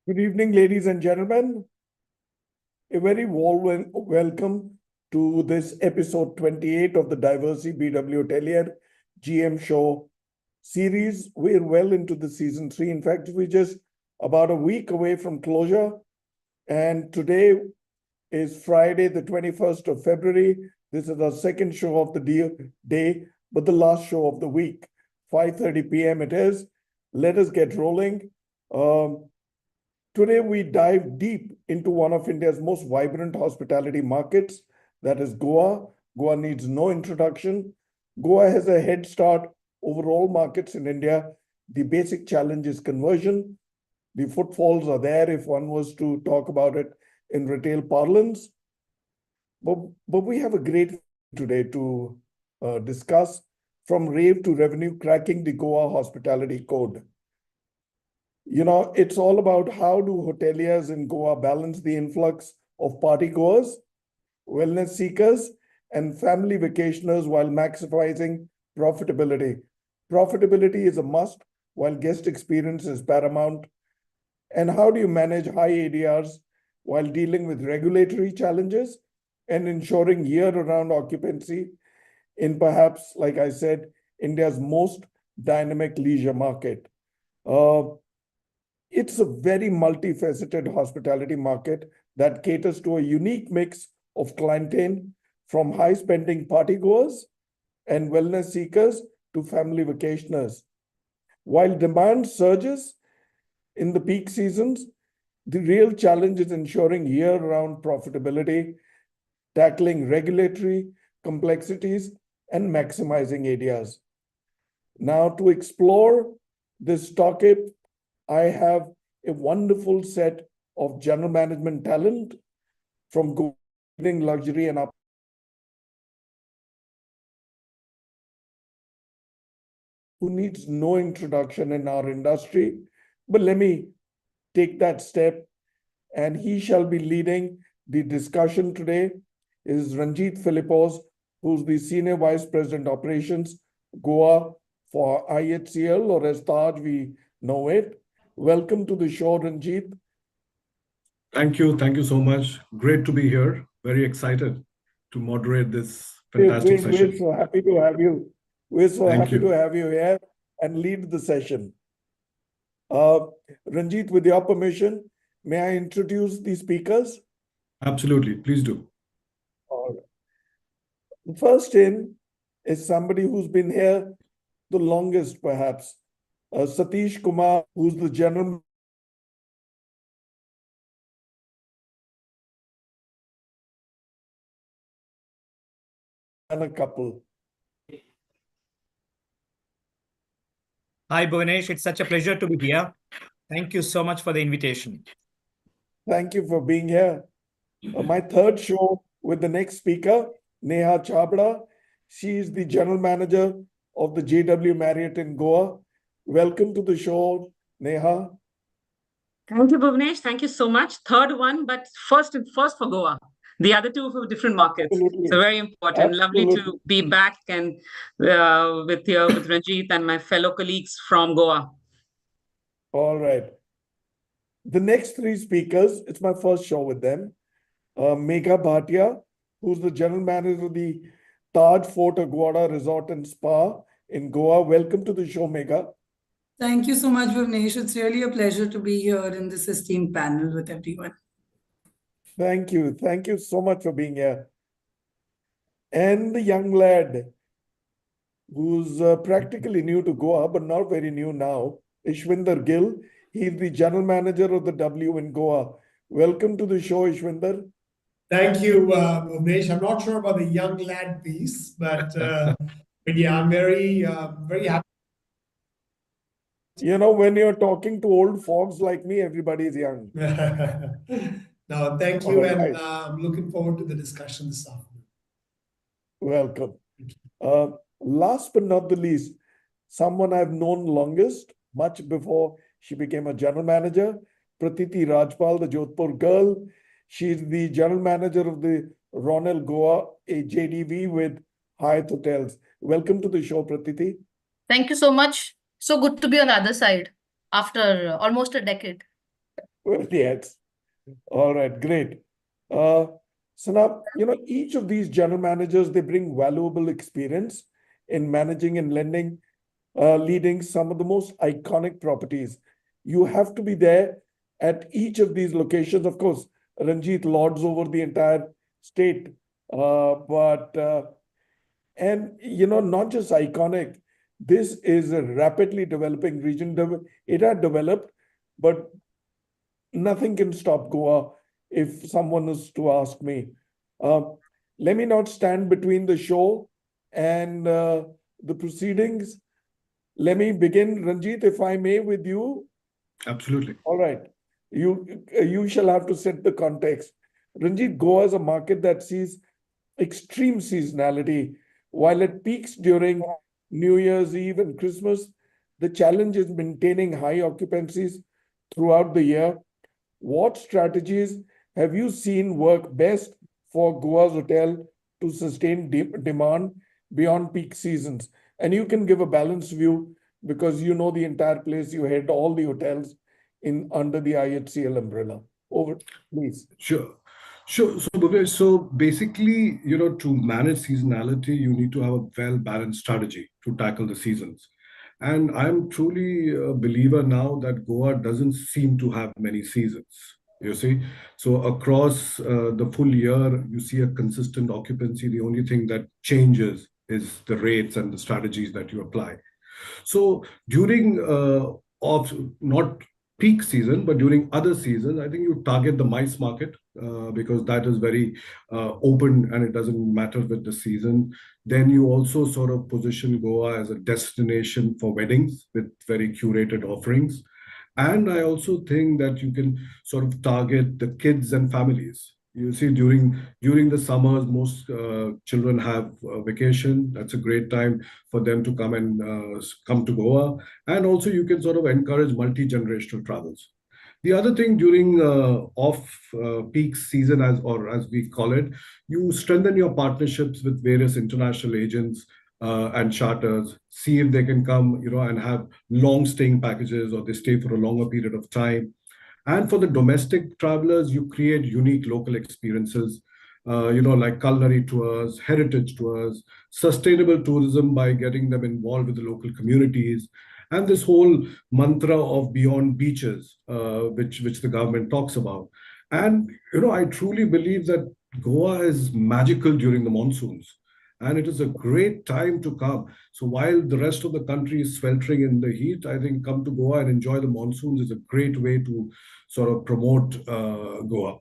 Good evening, ladies and gentlemen. A very warm welcome to this episode 28 of the Diversey BW Hotelier GM Show series. We're well into the season 3. In fact, we're just about a week away from closure. And today is Friday, the 21st of February. This is our second show of the day, but the last show of the week. 5:30 p.m. it is. Let us get rolling. Today, we dive deep into one of India's most vibrant hospitality markets, that is Goa. Goa needs no introduction. Goa has a head start over all markets in India. The basic challenge is conversion. The footfalls are there if one was to talk about it in retail parlance. But we have a great today to discuss, from Rave to revenue, cracking the Goa hospitality code. It's all about how do hoteliers in Goa balance the influx of partygoers, wellness seekers, and family vacationers while maximizing profitability. Profitability is a must, while guest experience is paramount. And how do you manage high ADRs while dealing with regulatory challenges and ensuring year-round occupancy in perhaps, like I said, India's most dynamic leisure market? It's a very multifaceted hospitality market that caters to a unique mix of clientele, from high-spending partygoers and wellness seekers to family vacationers. While demand surges in the peak seasons, the real challenge is ensuring year-round profitability, tackling regulatory complexities, and maximizing ADRs. Now, to explore this topic, I have a wonderful set of general management talent from leading luxury and up, who needs no introduction in our industry. But let me take that step, and he shall be leading the discussion today. Is Ranjit Phillipose, who's the Senior Vice President Operations, Goa for IHCL, or as Taj we know it. Welcome to the show, Ranjit. Thank you. Thank you so much. Great to be here. Very excited to moderate this fantastic session. We're so happy to have you. We're so Thank happy you. to have you here and lead the session. Ranjit, with your permission, may I introduce the speakers? Absolutely. Please do. All right. First in is somebody who's been here the longest, perhaps. Satish Kumar, who's the general and a couple. Hi, Bhuvanesh. It's such a pleasure to be here. Thank you so much for the invitation. Thank you for being here. My third show with the next speaker, Neha Chhabra. She is the general manager of the JW Marriott in Goa. Welcome to the show, Neha. Thank you, Bhuvanesh. Thank you so much. Third one, but first for Goa. The other two for different markets. Absolutely. So very important. Absolutely. Lovely to be back and with Ranjit and my fellow colleagues from Goa. All right. The next three speakers, it's my first show with them. Megha, Bhatia, who's the general manager of the Taj Fort Aguada Resort and Spa in Goa. Welcome to the show, Megha. Thank you so much, Bhuvanesh. It's really a pleasure to be here in this esteemed panel with everyone. Thank you. Thank you so much for being here. And the young lad who's practically new to Goa, but not very new now, Ishwinder Gill. He's the general manager of the W in Goa. Welcome to the show, Ishwinder. Thank you, Bhuvanesh. I'm not sure about the young lad piece, but yeah, I'm very happy. When you're talking to old fogs like me, everybody's young. No, thank you, and I'm looking forward to the discussion this afternoon. Welcome. Last but not the least, someone I've known longest, much before she became a general manager, Pratiti Rajpal, the Jodhpur girl. She's the general manager of the Ronil Goa, a JDV with Hyatt Hotels. Welcome to the show, Pratiti. Thank you so much. So good to be on the other side after almost a decade. Well, yes. All right, great. So now, each of these general managers, they bring valuable experience in managing and lending, leading some of the most iconic properties. You have to be there at each of these locations. Of course, Ranjit lords over the entire state, and not just iconic. This is a rapidly developing region. It had developed, but nothing can stop Goa if someone is to ask me. Uh, Let me not stand between the show and the proceedings. Let me begin, Ranjit, if I may, with you. Absolutely. All right. You shall have to set the context. Ranjit, Goa is a market that sees extreme seasonality. While it peaks during New Year's Eve and Christmas, the challenge is maintaining high occupancies throughout the year. What strategies have you seen work best for Goa's hotel to sustain demand beyond peak seasons? And you can give a balanced view because you know the entire place. You head all the hotels in under the IHCL umbrella. Over, please. Sure. Sure. So, Bhuvanesh, so basically, to manage seasonality, you need to have a well-balanced strategy to tackle the seasons. And I'm truly a believer now that Goa doesn't seem to have many seasons. You see, so across the full year, you see a consistent occupancy. The only thing that changes is the rates and the strategies that you apply. So during of not peak season, but during other seasons, I think you target the MICE market because that is very open and it doesn't matter with the season. Then you also sort of position Goa as a destination for weddings with very curated offerings. And I also think that you can sort of target the kids and families. You see, during the summers, most children have vacation. That's a great time for them to come to Goa. And also, you can sort of encourage multi-generational travels. The other thing during off-peak season, as we call it, you strengthen your partnerships with various international agents and charters. See if they can come, and have long-staying packages, or they stay for a longer period of time. And for the domestic travelers, you create unique local experiences, like culinary tours, heritage tours, sustainable tourism by getting them involved with the local communities, and this whole mantra of beyond beaches, which the government talks about. And, I truly believe that Goa is magical during the monsoons. And it is a great time to come. So while the rest of the country is sweltering in the heat, I think come to Goa and enjoy the monsoons is a great way to sort of promote Goa.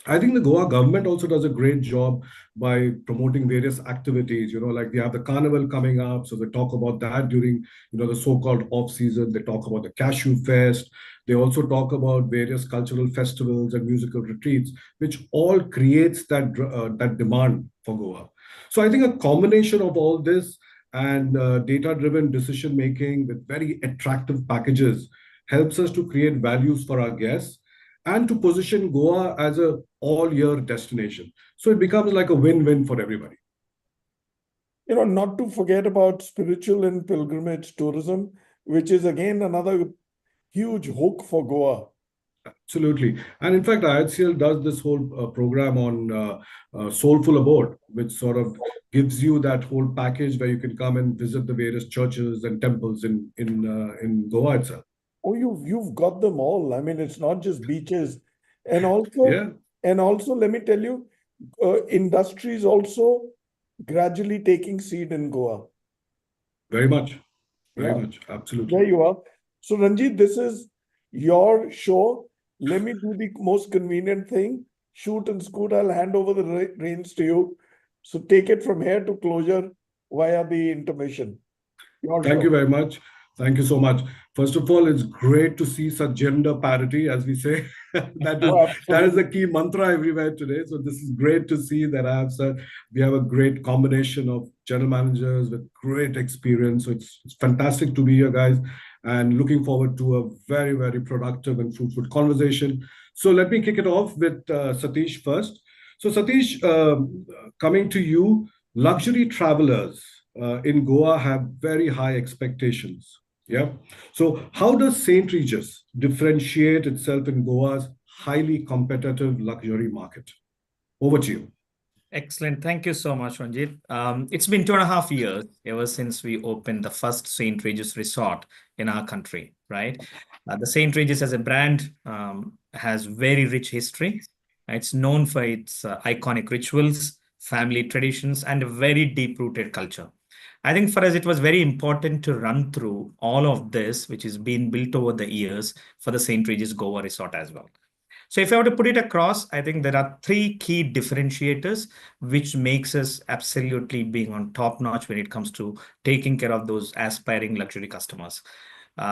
I think the Goa government also does a great job by promoting various activities, like they have the carnival coming up. So they talk about that during, the so-called off season. They talk about the Cashew Fest. They also talk about various cultural festivals and musical retreats, which all creates that demand for Goa. So I think a combination of all this and data-driven decision making with very attractive packages helps us to create values for our guests and to position Goa as a all-year destination. So it becomes like a win-win for everybody. Not to forget about spiritual and pilgrimage tourism, which is again another huge hook for Goa. Absolutely. And in fact, IHCL does this whole program on Soulful Abode, which sort of gives you that whole package where you can come and visit the various churches and temples in Goa itself. Oh, you've got them all. I mean, it's not just beaches. And also, let me tell you, industry is also gradually taking seed in Goa. Very much. Very much. Absolutely. There you are. So, Ranjit, this is your show. Let me do the most convenient thing. Shoot and scoot. I'll hand over the reins to you. So take it from here to closure via the intermission. Thank you very much. Thank you so much. First of all, it's great to see such gender parity, as we say. that is the key mantra everywhere today. So this is great to see that we have a great combination of general managers with great experience. So it's fantastic to be here, guys, and looking forward to a very, very productive and fruitful conversation. So let me kick it off with Satish first. So Satish, coming to you, luxury travelers in Goa have very high expectations. Yeah. So how does St. Regis differentiate itself in Goa's highly competitive luxury market? Over to you. Excellent. Thank you so much, Ranjit. It's been 2.5 years ever since we opened the first St. Regis resort in our country, right? The St. Regis as a brand has very rich history. It's known for its iconic rituals, family traditions, and a very deep-rooted culture. I think for us, it was very important to run through all of this, which has been built over the years for the St. Regis Goa Resort as well. So if I were to put it across, I think there are three key differentiators which makes us absolutely being on top notch when it comes to taking care of those aspiring luxury customers.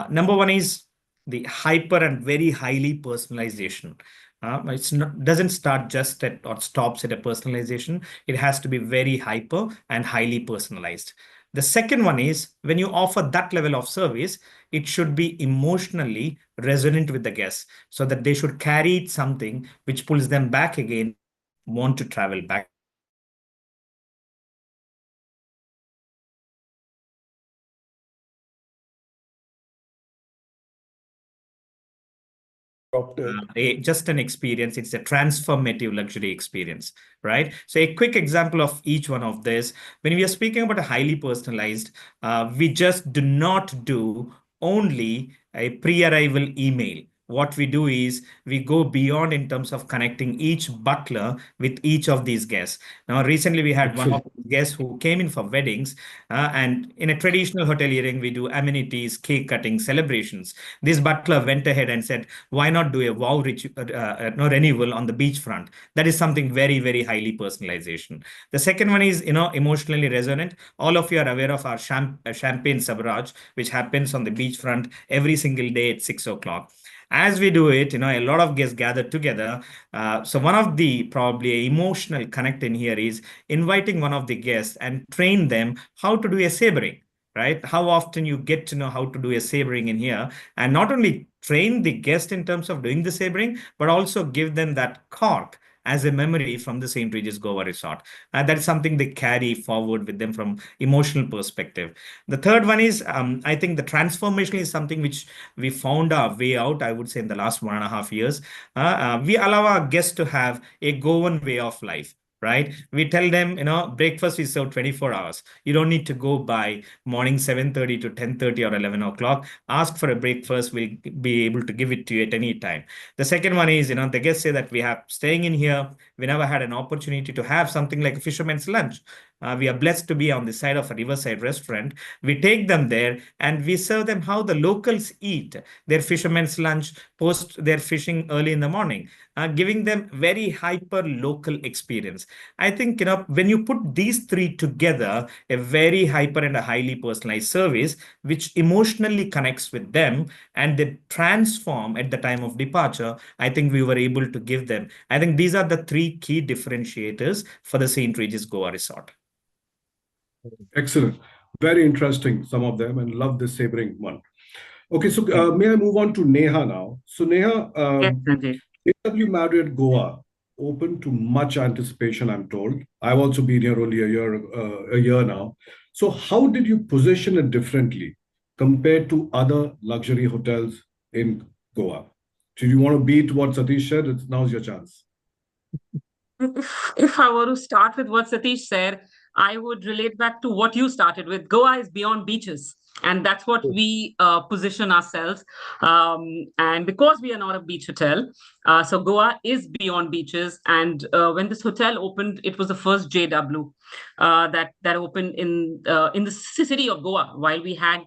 Number one is the hyper and very highly personalization. It's not doesn't start just at or stops at a personalization. It has to be very hyper and highly personalized. The second one is when you offer that level of service, it should be emotionally resonant with the guests so that they should carry something which pulls them back again, want to travel back. Just an experience. It's a transformative luxury experience, right? So a quick example of each one of this. When we are speaking about a highly personalized, we just do not do only a pre-arrival email. What we do is we go beyond in terms of connecting each butler with each of these guests. Now, recently we had one of the guests who came in for weddings, and in a traditional hoteliering, we do amenities, cake cutting, celebrations. This butler went ahead and said, why not do a wow no renewal on the beachfront? That is something very, very highly personalization. The second one is, emotionally resonant. All of you are aware of our champagne sabraj, which happens on the beachfront every single day at 6 o'clock. As we do it, a lot of guests gather together. So one of the probably emotional connect in here is inviting one of the guests and train them how to do a sabering, right? How often you get to know how to do a sabering in here, and not only train the guest in terms of doing the sabering, but also give them that cork as a memory from the St. Regis Goa Resort. That is something they carry forward with them from emotional perspective. The third one is, I think the transformation is something which we found our way out, I would say, in the last 1.5 years. We allow our guests to have a Goan way of life, right? We tell them, breakfast is served 24 hours. You don't need to go by morning 7:30 to 10:30 or 11 o'clock. Ask for a breakfast. We'll be able to give it to you at any time. The second one is, the guests say that we have staying in here. We never had an opportunity to have something like a fisherman's lunch. We are blessed to be on the side of a riverside restaurant. We take them there and we serve them how the locals eat their fisherman's lunch post their fishing early in the morning, giving them very hyper local experience. I think, when you put these three together, a very hyper and a highly personalized service, which emotionally connects with them and they transform at the time of departure, I think we were able to give them. I think these are the three key differentiators for the St. Regis Goa Resort. Excellent. Very interesting, some of them, and love this sabering one. Okay, so may I move on to Neha now? So Neha, Yes, Ranjit. AW Marriott Goa open to much anticipation, I'm told. I've also been here only a year now. So how did you position it differently compared to other luxury hotels in Goa? Do you want to beat what Satish said? Now's your chance. If I were to start with what Satish said, I would relate back to what you started with. Goa is beyond beaches. And that's what we position ourselves. And because we are not a beach hotel, so Goa is beyond beaches. And when this hotel opened, it was the first JW that opened in the city of Goa, while we had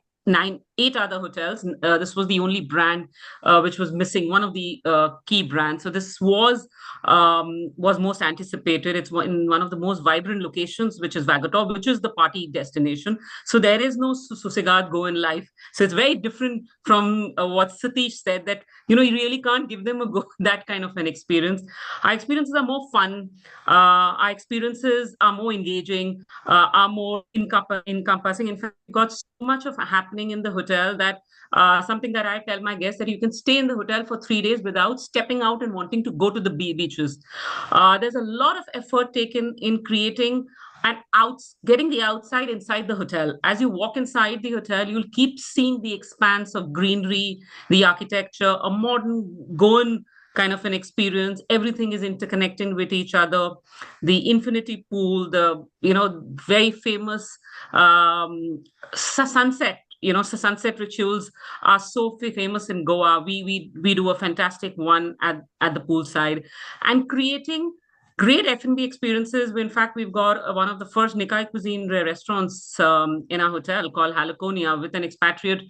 8 other hotels. This was the only brand which was missing, one of the key brands. So this was most anticipated. It's in one of the most vibrant locations, which is Vagatov, which is the party destination. So there is no Susegad go in life. So it's very different from what Satish said, that you really can't give them a go that kind of an experience. Our experiences are more fun. Our experiences are more engaging, are more encompassing. In fact, we've got so much of happening in the hotel that something that I tell my guests, that you can stay in the hotel for 3 days without stepping out and wanting to go to the beaches. There's a lot of effort taken in creating and getting the outside inside the hotel. As you walk inside the hotel, you'll keep seeing the expanse of greenery, the architecture, a modern Goan kind of an experience. Everything is interconnecting with each other. The infinity pool, the very famous sunset. Sunset rituals are so famous in Goa. We do a fantastic one at the poolside, and creating great F&B experiences. In fact, we've got one of the first Nikkei cuisine restaurants in our hotel called Halakonia, with an expatriate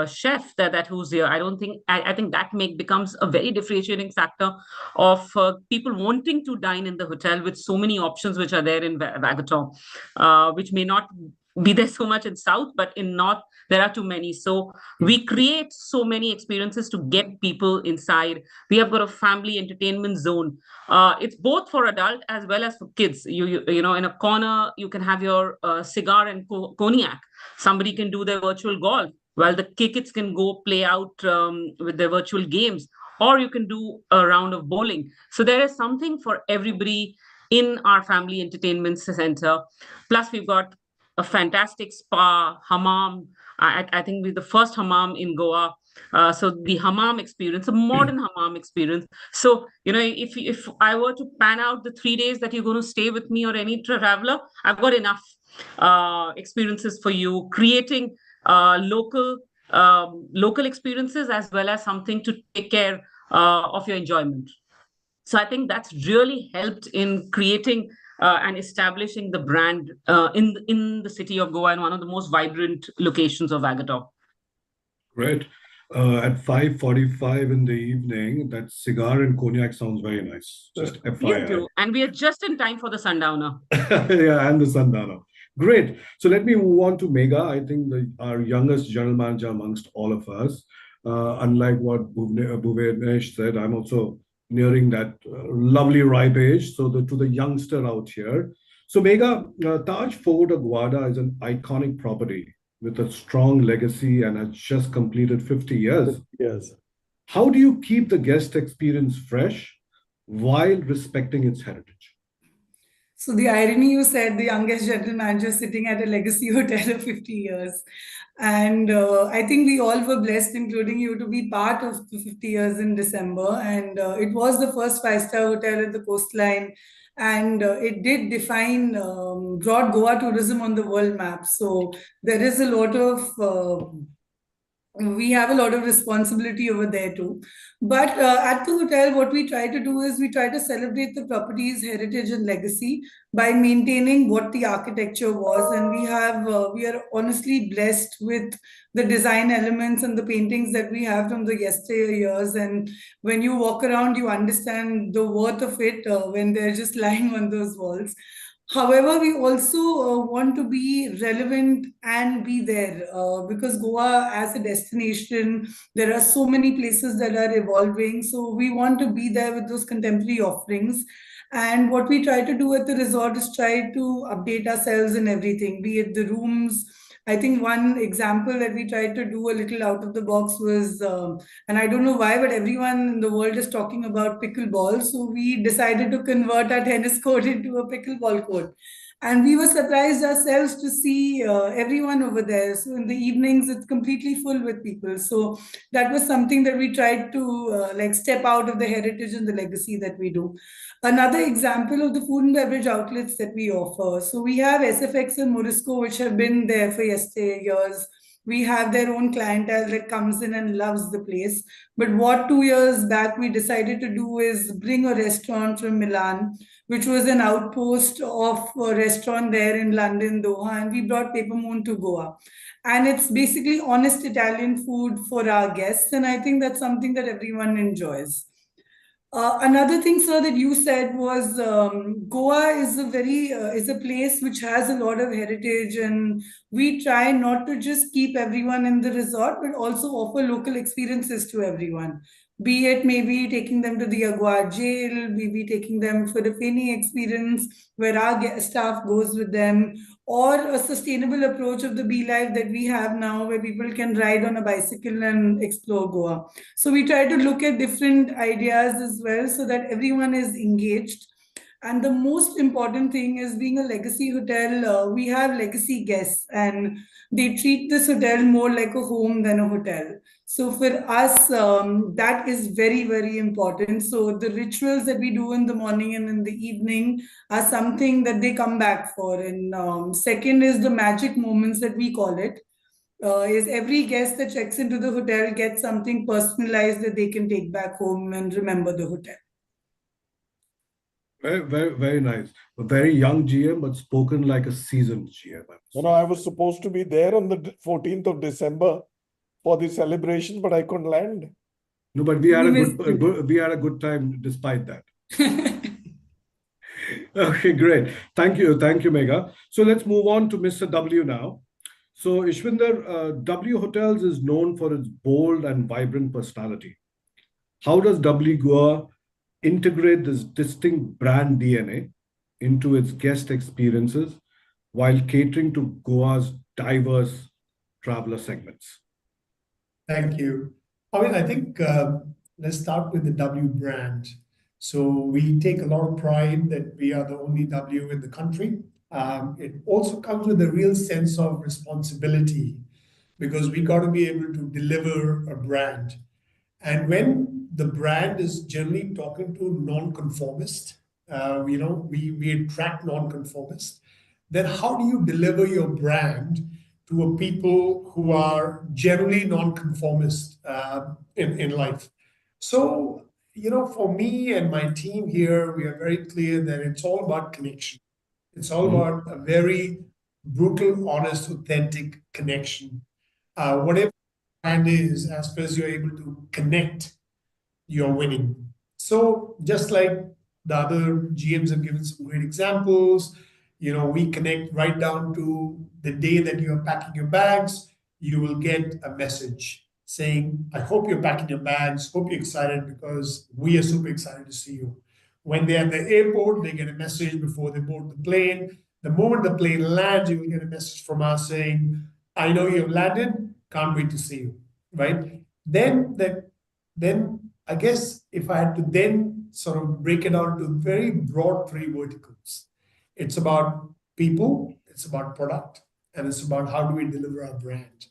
chef that who's here. I think that becomes a very differentiating factor of people wanting to dine in the hotel, with so many options which are there in Vagator, which may not be there so much in South, but in North there are too many. So we create so many experiences to get people inside. We have got a family entertainment zone. It's both for adult as well as for kids. In a corner you can have your cigar and cognac. Somebody can do their virtual golf, while the kids can go play out with their virtual games, or you can do a round of bowling. So there is something for everybody in our family entertainment center. Plus we've got a fantastic spa, hammam. I think we're the first hammam in Goa. So the hammam experience, a modern hammam experience. So, if I were to pan out the 3 days that you're going to stay with me or any traveler, I've got enough experiences for you, creating local experiences as well as something to take care of your enjoyment. So I think that's really helped in creating and establishing the brand in the city of Goa, and one of the most vibrant locations of Agator. Great. At 5:45 in the evening, that cigar and cognac sounds very nice. Just FYI. And we are just in time for the sundowner. Yeah, and the sundowner. Great. So let me move on to Megha. I think our youngest general manager amongst all of us. Unlike what Bhuvanesh said, I'm also nearing that lovely ripe age. So to the youngster out here. So Megha, Taj Fort Aguada is an iconic property with a strong legacy and has just completed 50 years. Yes. How do you keep the guest experience fresh while respecting its heritage? So the irony, you said the youngest general manager sitting at a legacy hotel of 50 years. And I think we all were blessed, including you, to be part of the 50 years in December. And it was the first five-star hotel at the coastline. And it did brought Goa tourism on the world map. So there is a lot of we have a lot of responsibility over there too. But at the hotel, what we try to do is we try to celebrate the property's heritage and legacy by maintaining what the architecture was. And we are honestly blessed with the design elements and the paintings that we have from the yesteryear years. And when you walk around, you understand the worth of it when they're just lying on those walls. However, we also want to be relevant and be there because Goa as a destination, there are so many places that are evolving. So we want to be there with those contemporary offerings. And what we try to do at the resort is try to update ourselves in everything, be it the rooms. I think one example that we tried to do a little out of the box was, and I don't know why, but everyone in the world is talking about pickleball. So we decided to convert our tennis court into a pickleball court. And we were surprised ourselves to see everyone over there. So in the evenings, it's completely full with people. So that was something that we tried to step out of the heritage and the legacy that we do. Another example of the food and beverage outlets that we offer. So we have SFX and Morisco, which have been there for years. We have their own clientele that comes in and loves the place. But what 2 years back we decided to do is bring a restaurant from Milan, which was an outpost of a restaurant there in London, Doha, and we brought Paper Moon to Goa. And it's basically honest Italian food for our guests. And I think that's something that everyone enjoys. Another thing, sir, that you said was Goa is a place which has a lot of heritage, and we try not to just keep everyone in the resort, but also offer local experiences to everyone. Be it maybe taking them to the Aguada jail, maybe taking them for the Feni experience where our staff goes with them, or a sustainable approach of the Bee Life that we have now where people can ride on a bicycle and explore Goa. So we try to look at different ideas as well so that everyone is engaged. And the most important thing is, being a legacy hotel, we have legacy guests, and they treat this hotel more like a home than a hotel. So for us, that is very, very important. So the rituals that we do in the morning and in the evening are something that they come back for. And second is the magic moments that we call it. Is every guest that checks into the hotel gets something personalized that they can take back home and remember the hotel. Very, very, very nice. A very young GM, but spoken like a seasoned GM. I was supposed to be there on the 14th of December for the celebration, but I couldn't land. No, but we had a good time despite that. Okay, great. Thank you, Megha. So let's move on to Mr. W now. So Ishwinder, W Hotels is known for its bold and vibrant personality. How does W Goa integrate this distinct brand DNA into its guest experiences while catering to Goa's diverse traveler segments? Thank you. I think let's start with the W brand. So we take a lot of pride that we are the only W in the country. It also comes with a real sense of responsibility, because we got to be able to deliver a brand. And when the brand is generally talking to non-conformists, we attract non-conformists, then how do you deliver your brand to a people who are generally non-conformist in life? So, for me and my team here, we are very clear that it's all about connection. It's all about a very brutal, honest, authentic connection. Whatever brand is, as far as you're able to connect, you're winning. So just like the other GMs have given some great examples, we connect right down to the day that you're packing your bags, you will get a message saying, I hope you're packing your bags, hope you're excited, because we are super excited to see you. When they're at the airport, they get a message before they board the plane. The moment the plane lands, you will get a message from us saying, I know you've landed, can't wait to see you, right? Then I guess if I had to then sort of break it down to very broad three verticals, it's about people, it's about product, and it's about how do we deliver our brand.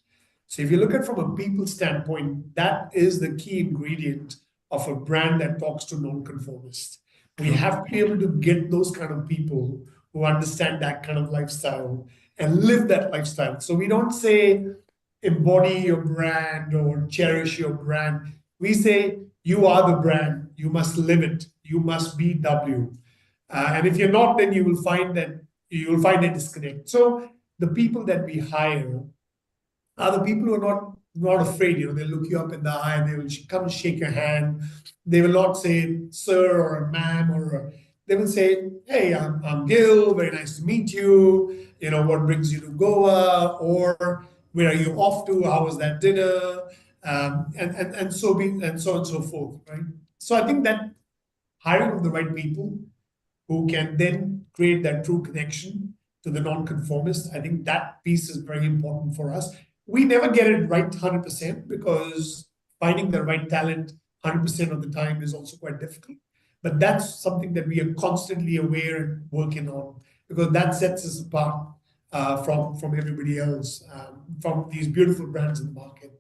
So if you look at from a people standpoint, that is the key ingredient of a brand that talks to non-conformists. We have to be able to get those kind of people who understand that kind of lifestyle and live that lifestyle. So we don't say embody your brand or cherish your brand. We say you are the brand, you must live it, you must be W. And if you're not, then you will find a disconnect. So the people that we hire are the people who are not afraid. They'll look you up in the eye, they will come and shake your hand. They will not say sir or ma'am, they will say, hey, I'm Gill, very nice to meet you. What brings you to Goa, or where are you off to? How was that dinner? And so on and so forth, right? So I think that hiring of the right people who can then create that true connection to the non-conformist, I think that piece is very important for us. We never get it right 100%, because finding the right talent 100% of the time is also quite difficult. But that's something that we are constantly aware and working on, because that sets us apart from everybody else, from these beautiful brands in the market.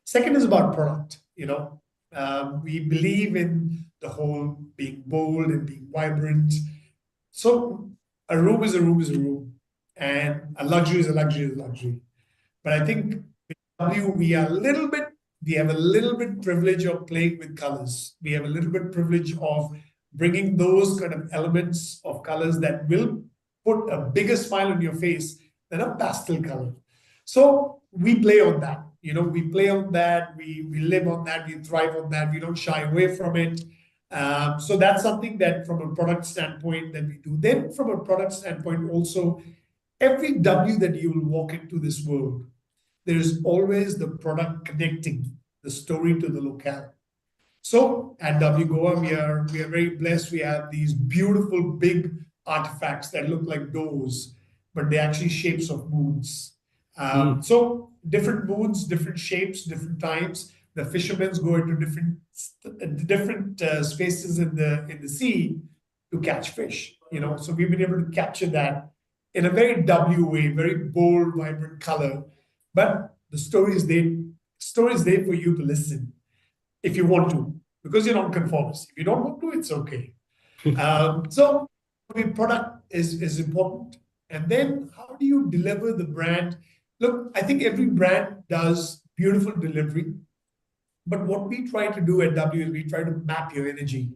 Second is about product. We believe in the whole being bold and being vibrant. So a room is a room is a room, and a luxury is a luxury is a luxury. But I think with W, we have a little bit privilege of playing with colors. We have a little bit privilege of bringing those kind of elements of colors that will put a bigger smile on your face than a pastel color. So we play on that. We play on that. We live on that. We thrive on that. We don't shy away from it. So that's something that from a product standpoint that we do. Then from a product standpoint also, every W that you will walk into this world, there is always the product connecting the story to the locale. So at W Goa, we are very blessed. We have these beautiful big artifacts that look like doors, but they're actually shapes of moons. So different moons, different shapes, different times. The fishermen go into different spaces in the sea to catch fish. So we've been able to capture that in a very W way, very bold, vibrant color. But the story is there for you to listen if you want to, because you're non-conformist. If you don't want to, it's okay. So the product is important. And then how do you deliver the brand? Look, I think every brand does beautiful delivery. But what we try to do at W is we try to map your energy.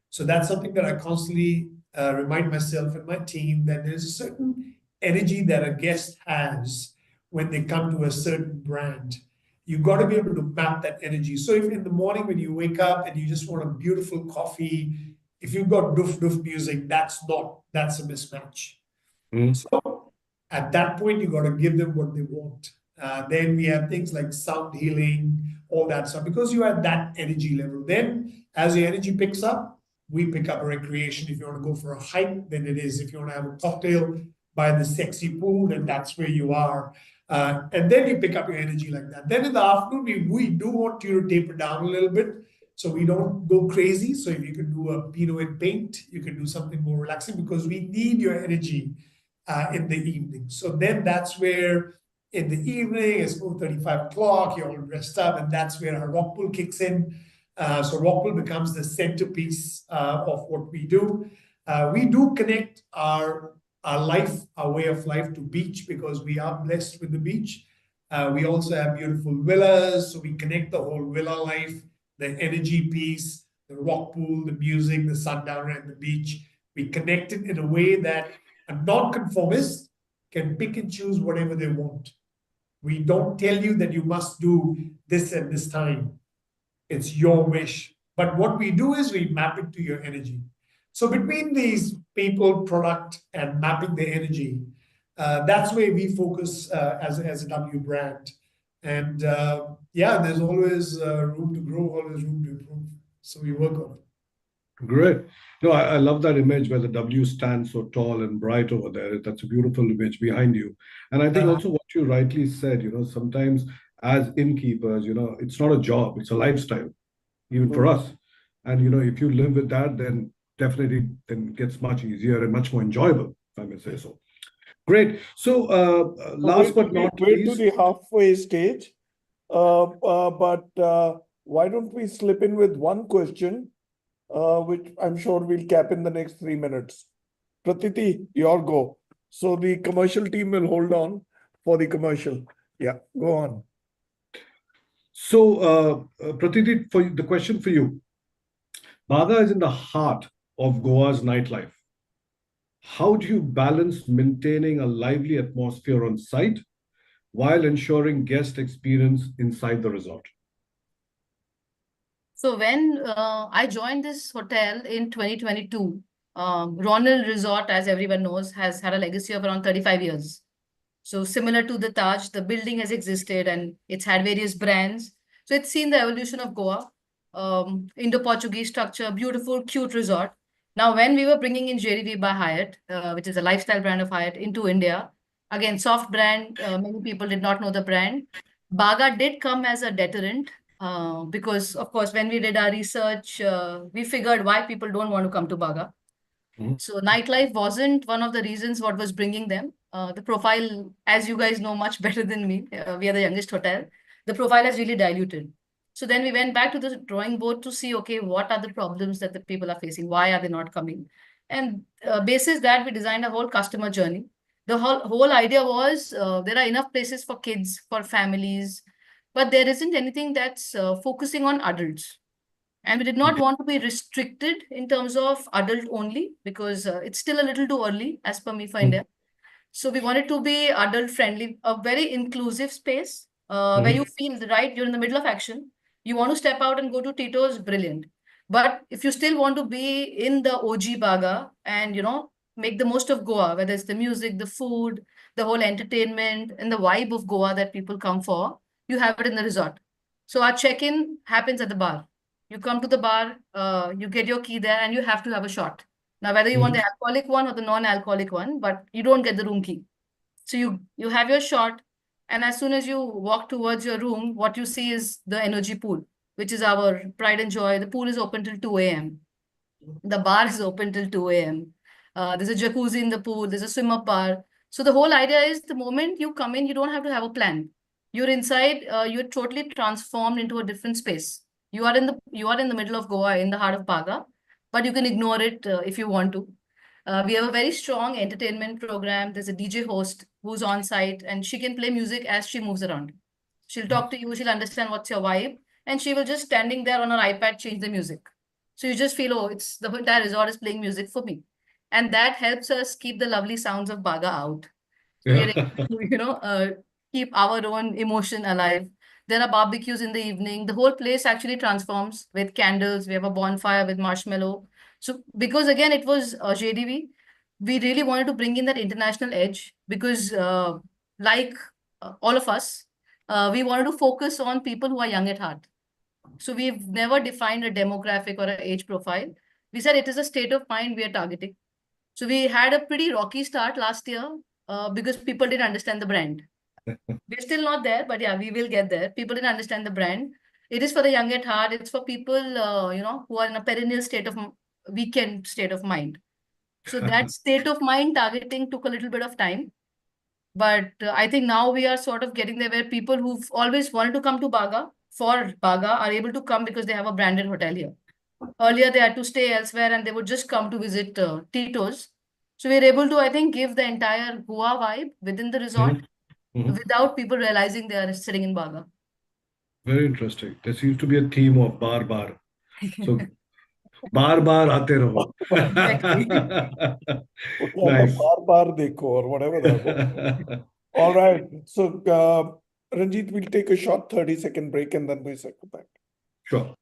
So that's something that I constantly remind myself and my team, that there's a certain energy that a guest has when they come to a certain brand. You've got to be able to map that energy. So if in the morning when you wake up and you just want a beautiful coffee, if you've got doof music, that's a mismatch. So at that point, you got to give them what they want. Then we have things like sound healing, all that stuff, because you are at that energy level. Then as your energy picks up, we pick up a recreation. If you want to go for a hike, then it is. If you want to have a cocktail by the sexy pool, then that's where you are. And then you pick up your energy like that. Then in the afternoon, we do want you to taper down a little bit, so we don't go crazy. So if you can do a Pinot and paint, you can do something more relaxing, because we need your energy in the evening. So then that's where in the evening, it's 4:35 o'clock, you're all dressed up, and that's where our rock pool kicks in. So rock pool becomes the centerpiece of what we do. We do connect our life, our way of life, to beach, because we are blessed with the beach. We also have beautiful villas, so we connect the whole villa life, the energy piece, the rock pool, the music, the sundowner, and the beach. We connect it in a way that a non-conformist can pick and choose whatever they want. We don't tell you that you must do this at this time. It's your wish. But what we do is we map it to your energy. So between these people, product, and mapping the energy, that's where we focus as a W brand. And yeah, there's always room to grow, always room to improve. So we work on it. Great. No, I love that image where the W stands so tall and bright over there. That's a beautiful image behind you. And I think also what you rightly said, sometimes as innkeepers, it's not a job, it's a lifestyle, even for us. And, if you live with that, then definitely then it gets much easier and much more enjoyable, if I may say so. Great. So last but not We're least. to the halfway stage. But why don't we slip in with one question, which I'm sure we'll cap in the next 3 minutes. Pratiti, your go. So the commercial team will hold on for the commercial. Yeah, go on. So Pratiti, for the question for you. Bhaga is in the heart of Goa's nightlife. How do you balance maintaining a lively atmosphere on site while ensuring guest experience inside the resort? So when I joined this hotel in 2022, Ronil Resort, as everyone knows, has had a legacy of around 35 years. So similar to the Taj, the building has existed and it's had various brands. So it's seen the evolution of Goa, Indo-Portuguese structure, beautiful, cute resort. Now, when we were bringing in JDV by Hyatt, which is a lifestyle brand of Hyatt, into India, again, soft brand, many people did not know the brand. Bhaga did come as a deterrent because, of course, when we did our research, we figured why people don't want to come to Bhaga. So nightlife wasn't one of the reasons what was bringing them. The profile, as you guys know much better than me, we are the youngest hotel. The profile has really diluted. So then we went back to the drawing board to see, okay, what are the problems that the people are facing? Why are they not coming? And basis that, we designed a whole customer journey. The whole idea was there are enough places for kids, for families, but there isn't anything that's focusing on adults. And we did not want to be restricted in terms of adult only, because it's still a little too early as per me for India. So we wanted to be adult friendly, a very inclusive space where you feel right, you're in the middle of action. You want to step out and go to Tito's, brilliant. But if you still want to be in the OG Bhaga and, make the most of Goa, whether it's the music, the food, the whole entertainment and the vibe of Goa that people come for, you have it in the resort. So our check-in happens at the bar. You come to the bar, you get your key there, and you have to have a shot. Now, whether you want the alcoholic one or the non-alcoholic one, but you don't get the room key. So you have your shot, and as soon as you walk towards your room, what you see is the energy pool, which is our pride and joy. The pool is open till 2 a.m. The bar is open till 2 a.m. There's a jacuzzi in the pool. There's a swim up bar. So the whole idea is the moment you come in, you don't have to have a plan. You're inside. You're totally transformed into a different space. You are in the middle of Goa, in the heart of Baga, but you can ignore it if you want to. We have a very strong entertainment program. There's a DJ host who's on site, and she can play music as she moves around. She'll talk to you. She'll understand what's your vibe, and she will just standing there on her iPad change the music. So you just feel, oh, it's the entire resort is playing music for me, and that helps us keep the lovely sounds of Baga out. So we are able to, keep our own emotion alive. There are barbecues in the evening. The whole place actually transforms with candles. We have a bonfire with marshmallow. So because again, it was JDV, we really wanted to bring in that international edge because like all of us, we wanted to focus on people who are young at heart. So we've never defined a demographic or an age profile. We said it is a state of mind we are targeting. So we had a pretty rocky start last year because people didn't understand the brand. We're still not there, but yeah, we will get there. People didn't understand the brand. It is for the young at heart. It's for people, who are in a perennial weekend state of mind. So that state of mind targeting took a little bit of time. But I think now we are sort of getting there where people who've always wanted to come to Baga for Baga are able to come because they have a branded hotel here. Earlier, they had to stay elsewhere and they would just come to visit Tito's. So we're able to, I think, give the entire Goa vibe within the resort without people realizing they are sitting in Baga. Very interesting. There seems to be a theme of bar bar. So bar aate raho. Exactly. Nice. Bar dekho or whatever that. All right. So Ranjit, we'll take a short 30-second break and then we circle back. Sure.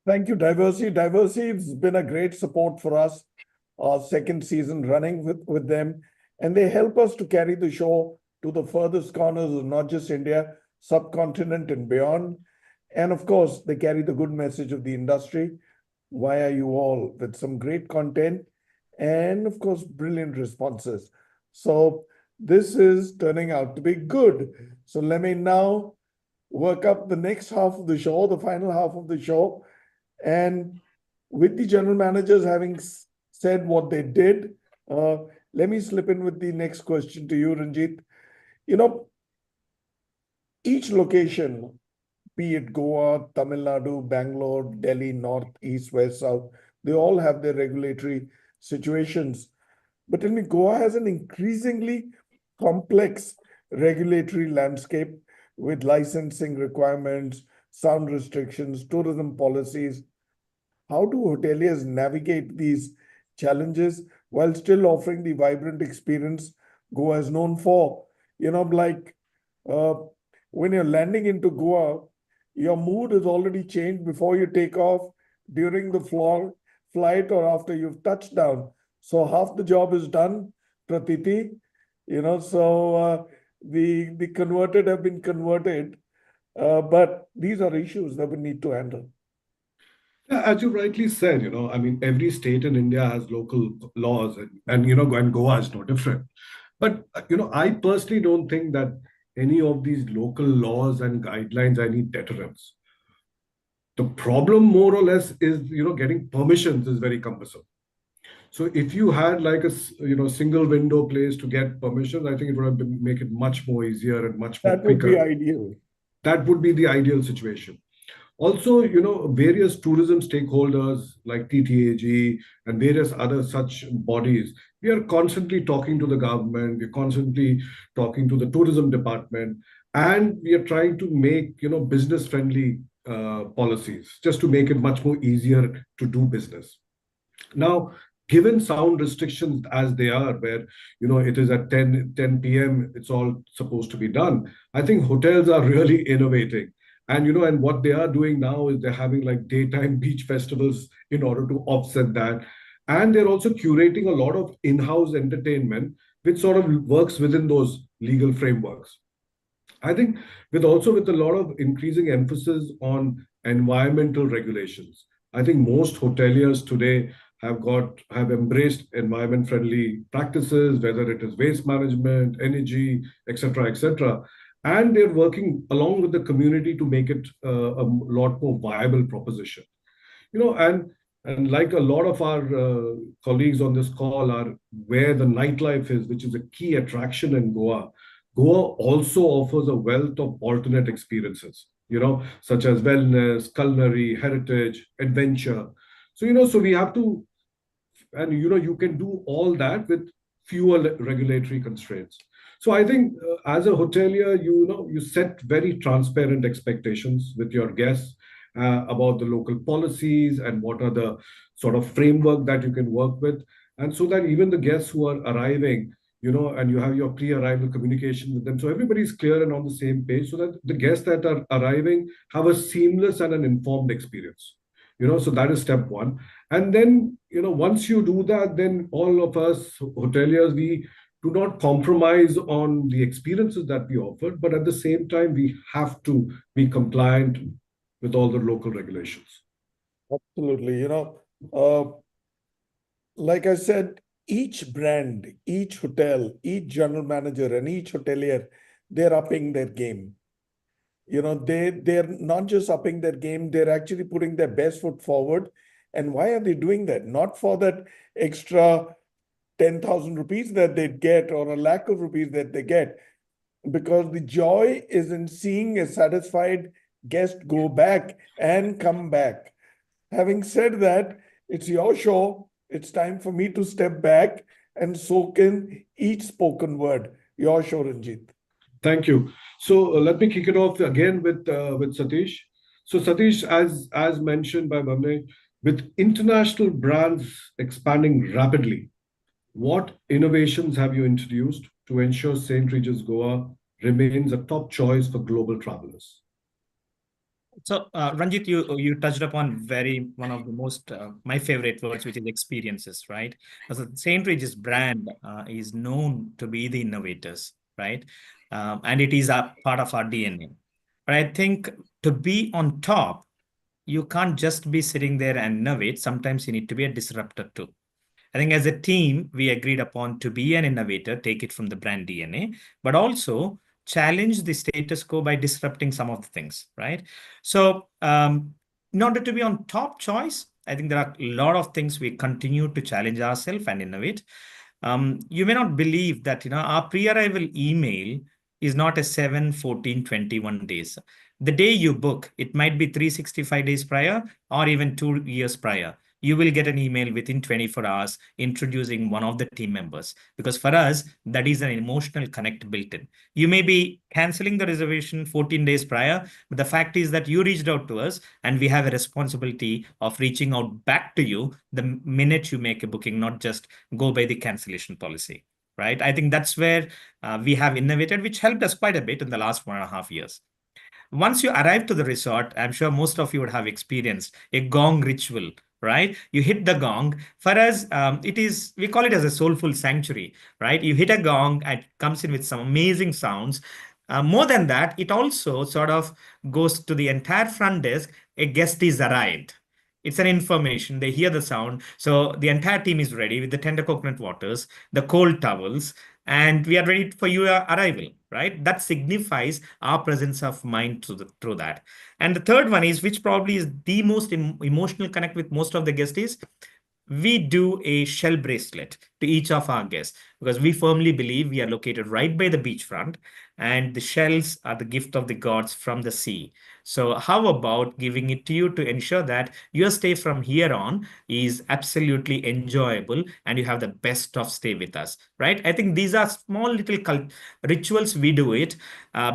Thank you, Diversey. Diversey has been a great support for us, our second season running with them. And they help us to carry the show to the furthest corners of not just India, subcontinent and beyond. And of course, they carry the good message of the industry. Why are you all with some great content and of course, brilliant responses. So this is turning out to be good. So let me now work up the next half of the show, the final half of the show. And with the general managers having said what they did, let me slip in with the next question to you, Ranjit. Each location, be it Goa, Tamil Nadu, Bangalore, Delhi, North, East, West, South, they all have their regulatory situations. But tell me, Goa has an increasingly complex regulatory landscape with licensing requirements, sound restrictions, tourism policies. How do hoteliers navigate these challenges while still offering the vibrant experience Goa is known for? When you're landing into Goa, your mood is already changed before you take off, during the flight, or after you've touched down. So half the job is done, Pratiti. The converted have been converted. But these are issues that we need to handle. As you rightly said, every state in India has local laws and Goa is no different. But, I personally don't think that any of these local laws and guidelines are any deterrents. The problem more or less is, getting permissions is very cumbersome. So if you had like a, single window place to get permissions, I think it would have make it much more easier and much more quicker. That would be ideal. That would be the ideal situation. Also, various tourism stakeholders like TTAG and various other such bodies, we are constantly talking to the government, we're constantly talking to the tourism department, and we are trying to make, business-friendly policies, just to make it much more easier to do business. Now, given sound restrictions as they are, where it is at 10 p.m., it's all supposed to be done. I think hotels are really innovating. And what they are doing now is they're having like daytime beach festivals in order to offset that. And they're also curating a lot of in-house entertainment, which sort of works within those legal frameworks. I think with a lot of increasing emphasis on environmental regulations. I think most hoteliers today have embraced environment friendly practices, whether it is waste management, energy, etc., etc. And they're working along with the community to make it a lot more viable proposition. And like a lot of our colleagues on this call are where the nightlife is, which is a key attraction in Goa. Goa also offers a wealth of alternate experiences, such as wellness, culinary, heritage, adventure. So we have to, and you can do all that with fewer regulatory constraints. So I think as a hotelier, you set very transparent expectations with your guests about the local policies and what are the sort of framework that you can work with. And so that even the guests who are arriving, and you have your pre-arrival communication with them. So everybody's clear and on the same page so that the guests that are arriving have a seamless and an informed experience. So that is step one. And then, once you do that, then all of us hoteliers, we do not compromise on the experiences that we offer, but at the same time, we have to be compliant with all the local regulations. Absolutely. Like I said, each brand, each hotel, each general manager, and each hotelier, they're upping their game. They're not just upping their game, they're actually putting their best foot forward. And why are they doing that? Not for that extra 10,000 rupees that they get or a lakh of rupees that they get, because the joy is in seeing a satisfied guest go back and come back. Having said that, it's your show. It's time for me to step back and soak in each spoken word. Your show, Ranjit. Thank you. So let me kick it off again with Satish. So Satish, as mentioned by Bhuvanesh, with international brands expanding rapidly, what innovations have you introduced to ensure St. Regis Goa remains a top choice for global travelers? So, Ranjit, you touched upon one of the most my favorite words, which is experiences, right? So St. Regis brand is known to be the innovators, right? And it is a part of our DNA. But I think to be on top, you can't just be sitting there and innovate. Sometimes you need to be a disruptor too. I think as a team, we agreed upon to be an innovator, take it from the brand DNA, but also challenge the status quo by disrupting some of the things, right? So in order to be on top choice, I think there are a lot of things we continue to challenge ourselves and innovate. You may not believe that, our pre-arrival email is not a 7, 14, 21 days. The day you book, it might be 365 days prior or even 2 years prior. You will get an email within 24 hours introducing one of the team members. Because for us, that is an emotional connect built in. You may be canceling the reservation 14 days prior, but the fact is that you reached out to us and we have a responsibility of reaching out back to you the minute you make a booking, not just go by the cancellation policy, right? I think that's where we have innovated, which helped us quite a bit in the last 1.5 years. Once you arrive to the resort, I'm sure most of you would have experienced a gong ritual, right? You hit the gong. For us, we call it as a soulful sanctuary, right? You hit a gong and it comes in with some amazing sounds. More than that, it also sort of goes to the entire front desk. A guest is arrived. It's an information. They hear the sound. So the entire team is ready with the tender coconut waters, the cold towels, and we are ready for your arrival, right? That signifies our presence of mind through that. And the third one is, which probably is the most emotional connect with most of the guests, is we do a shell bracelet to each of our guests because we firmly believe we are located right by the beachfront and the shells are the gift of the gods from the sea. So how about giving it to you to ensure that your stay from here on is absolutely enjoyable and you have the best of stay with us, right? I think these are small little rituals we do it.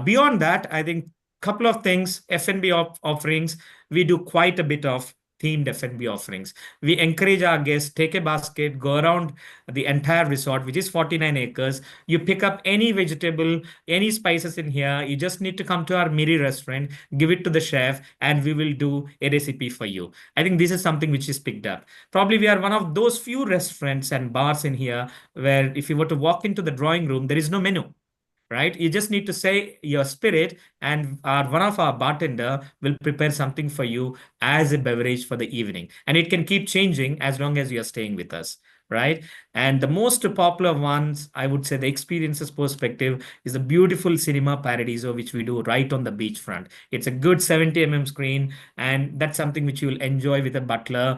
Beyond that, I think couple of things, F&B offerings, we do quite a bit of themed F&B offerings. We encourage our guests, take a basket, go around the entire resort, which is 49 acres. You pick up any vegetable, any spices in here. You just need to come to our Miri restaurant, give it to the chef, and we will do a recipe for you. I think this is something which is picked up. Probably we are one of those few restaurants and bars in here where if you were to walk into the drawing room, there is no menu. Right? You just need to say your spirit, and one of our bartender will prepare something for you as a beverage for the evening. And it can keep changing as long as you're staying with us. Right? And the most popular ones, I would say the experiences perspective, is the beautiful Cinema Paradiso, which we do right on the beachfront. It's a good 70 screen, and that's something which you will enjoy with a butler,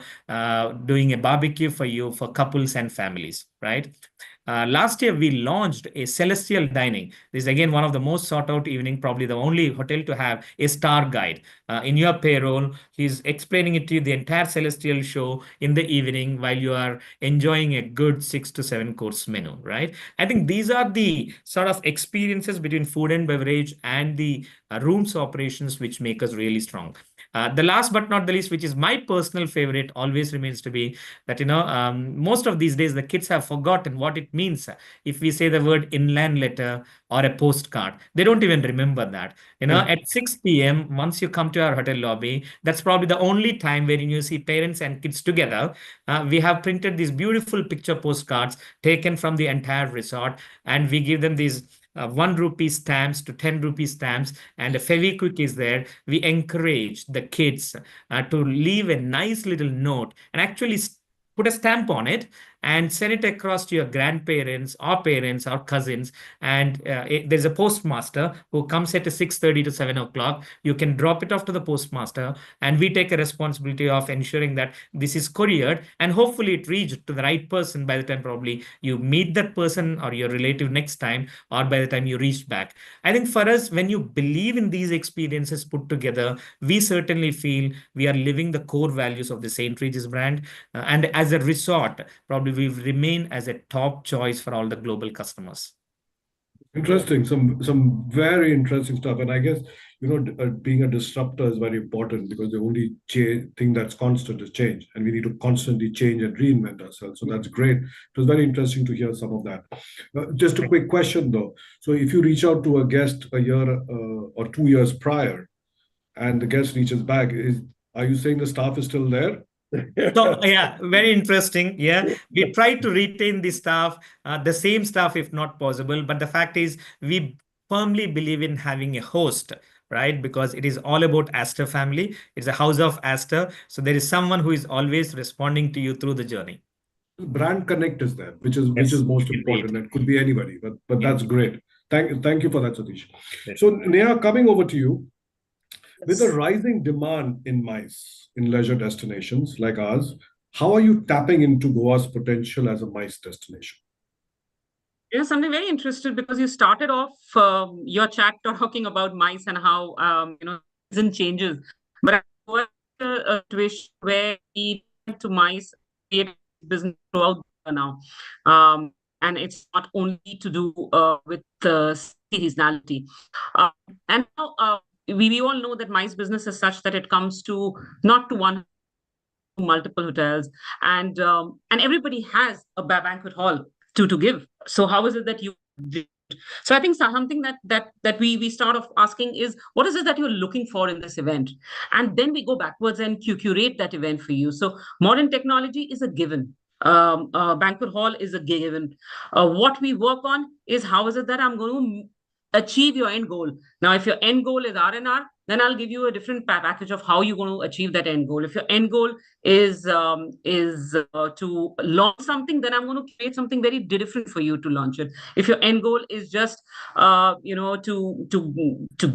doing a barbecue for you for couples and families. Right? Last year, we launched a celestial dining. This is again one of the most sought out evening, probably the only hotel to have a star guide. In your payroll, he's explaining it to you the entire celestial show in the evening while you are enjoying a good 6 to 7 course menu, right? I think these are the sort of experiences between food and beverage and the rooms operations which make us really strong. The last but not the least, which is my personal favorite, always remains to be that, most of these days, the kids have forgotten what it means if we say the word inland letter or a postcard. They don't even remember that. At 6 p.m., once you come to our hotel lobby, that's probably the only time wherein you see parents and kids together. We have printed these beautiful picture postcards taken from the entire resort, and we give them these 1 rupee stamps to 10 rupee stamps, and a Feviquick is there. We encourage the kids to leave a nice little note and actually put a stamp on it and send it across to your grandparents or parents or cousins. And there's a postmaster who comes at 6:30 to 7 o'clock. You can drop it off to the postmaster, and we take a responsibility of ensuring that this is couriered and hopefully it reached to the right person by the time probably you meet that person or your relative next time, or by the time you reach back. I think for us, when you believe in these experiences put together, we certainly feel we are living the core values of the St. Regis brand. And as a resort, probably we remain as a top choice for all the global customers. Interesting, some very interesting stuff, and I guess being a disruptor is very important, because the only thing that's constant is change, and we need to constantly change and reinvent ourselves. So that's great. It was very interesting to hear some of that. Just a quick question though. So if you reach out to a guest a year or 2 years prior, and the guest reaches back, are you saying the staff is still there? So yeah, very interesting. Yeah, we try to retain the staff, the same staff if not possible. But the fact is, we firmly believe in having a host, right? Because it is all about Astor family. It's a house of Astor. So there is someone who is always responding to you through the journey. Brand connect is there, which is most important. It could be anybody, but that's great. Thank you for that, Satish. So Neha, coming over to you. With a rising demand in MICE, in leisure destinations like ours, how are you tapping into Goa's potential as a MICE destination? I'm very interested, because you started off your chat talking about MICE and how season changes. But I was a situation where we went to MICE, create business throughout now. And it's not only to do with seasonality. And now we all know that MICE business is such that it comes to not to one, multiple hotels, and everybody has a banquet hall to give. So how is it that you did? So I think something that we start off asking is, what is it that you're looking for in this event? And then we go backwards and curate that event for you. So modern technology is a given. Banquet hall is a given. What we work on is, how is it that I'm going to achieve your end goal? Now, if your end goal is R&R, then I'll give you a different package of how you're going to achieve that end goal. If your end goal is to launch something, then I'm going to create something very different for you to launch it. If your end goal is just to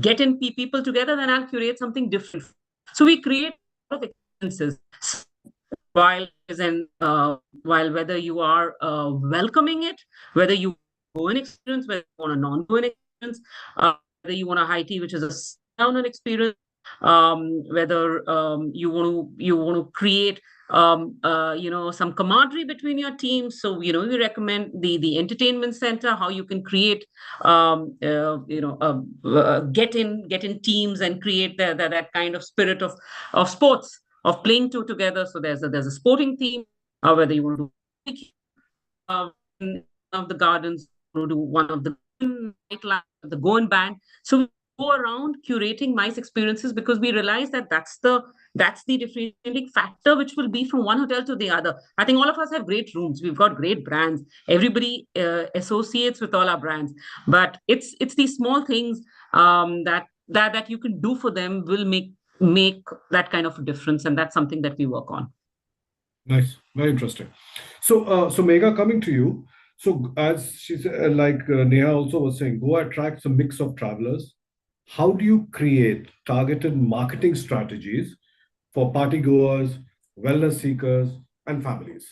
get in people together, then I'll create something different. So we create a lot of experiences. While whether you are welcoming it, whether you go in experience, whether you want a non-go in experience, whether you want a high tea, which is a down an experience, whether you want to create some camaraderie between your teams. So, we recommend the entertainment center, how you can create, get in teams and create that kind of spirit of sports, of playing together. So there's a sporting theme, whether you want to do in one of the gardens, to do one of the nightlife, the Goan band. So we go around curating nice experiences, because we realize that that's the differentiating factor, which will be from one hotel to the other. I think all of us have great rooms. We've got great brands. Everybody associates with all our brands, but it's these small things that you can do for them will make that kind of a difference, and that's something that we work on. Nice, very interesting. So, Megha, coming to you. So, as she said, Neha also was saying, Goa attracts a mix of travelers. How do you create targeted marketing strategies for party goers, wellness seekers, and families?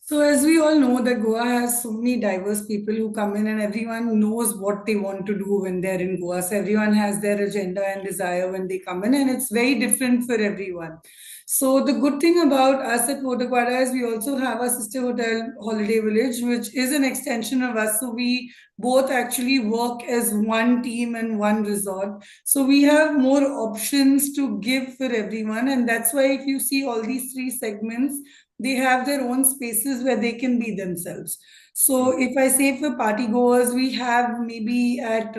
So as we all know, that Goa has so many diverse people who come in, and everyone knows what they want to do when they're in Goa. So everyone has their agenda and desire when they come in, and it's very different for everyone. So the good thing about us at Fort Aguada is we also have a sister hotel, Holiday Village, which is an extension of us. So we both actually work as one team and one resort. So we have more options to give for everyone. And that's why if you see all these three segments, they have their own spaces where they can be themselves. So if I say for party goers, we have maybe at